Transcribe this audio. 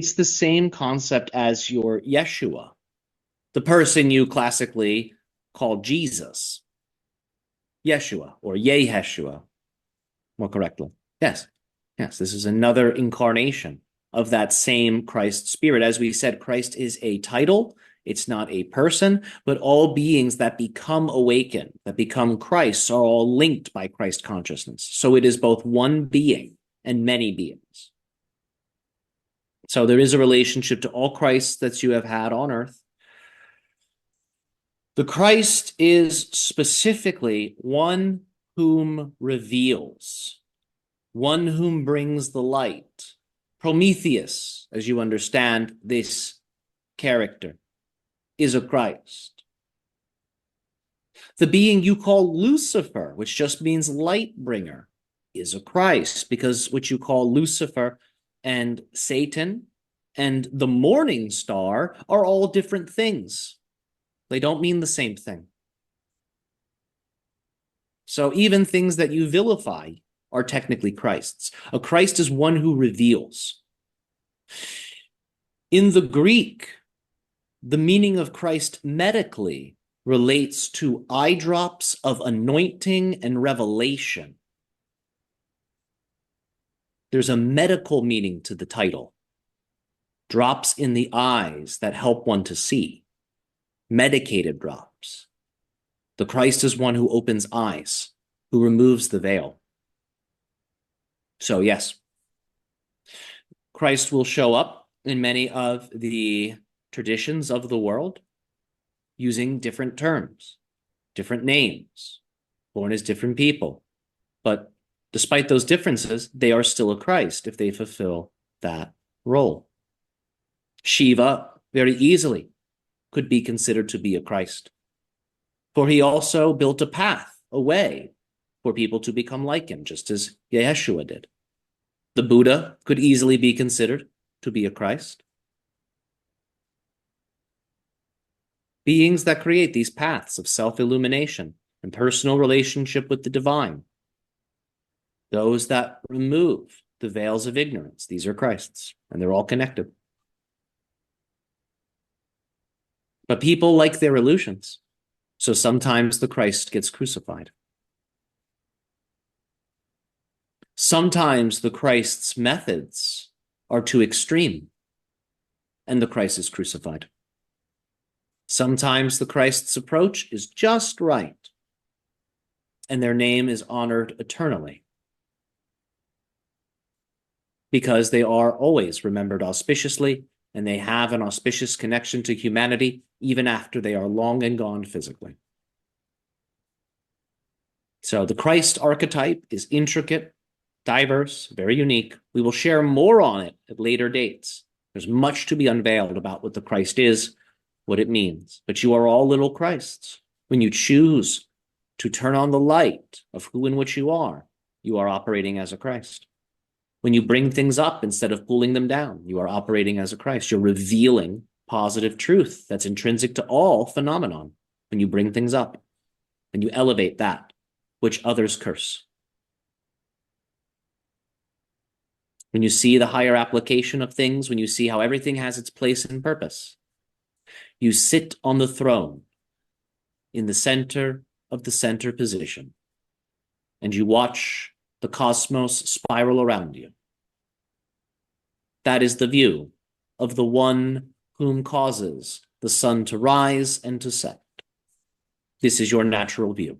It's the same concept as your Yeshua, the person you classically call Jesus. Yeshua, or Yeshua, more correctly. Yes, yes, this is another incarnation of that same Christ spirit. As we said, Christ is a title. It's not a person, but all beings that become awakened, that become Christ, are all linked by Christ consciousness. So it is both one being and many beings. So there is a relationship to all Christs that you have had on earth. The Christ is specifically one whom reveals, one whom brings the light. Prometheus, as you understand this character, is a Christ. The being you call Lucifer, which just means light bringer, is a Christ, because what you call Lucifer and Satan and the morning star are all different things. They don't mean the same thing. So even things that you vilify are technically Christs. A Christ is one who reveals. In the Greek, the meaning of Christ medically relates to eye drops of anointing and revelation. There's a medical meaning to the title. Drops in the eyes that help one to see. Medicated drops. The Christ is one who opens eyes, who removes the veil. So yes, Christ will show up in many of the traditions of the world using different terms, different names, born as different people. But despite those differences, they are still a Christ if they fulfill that role. Shiva very easily could be considered to be a Christ, for he also built a path, a way for people to become like him, just as Yeshua did. The Buddha could easily be considered to be a Christ. Beings that create these paths of self-illumination and personal relationship with the divine. Those that remove the veils of ignorance, these are Christs, and they're all connected. But people like their illusions, so sometimes the Christ gets crucified. Sometimes the Christ's methods are too extreme, and the Christ is crucified. Sometimes the Christ's approach is just right, and their name is honored eternally, because they are always remembered auspiciously, and they have an auspicious connection to humanity even after they are long and gone physically. So the Christ archetype is intricate, diverse, very unique. We will share more on it at later dates. There's much to be unveiled about what the Christ is, what it means. But you are all little Christs. When you choose to turn on the light of who and what you are operating as a Christ. When you bring things up instead of pulling them down, you are operating as a Christ. You're revealing positive truth that's intrinsic to all phenomenon. When you bring things up and you elevate that which others curse. When you see the higher application of things, when you see how everything has its place and purpose, you sit on the throne in the center of the center position, and you watch the cosmos spiral around you. That is the view of the one whom causes the sun to rise and to set. This is your natural view.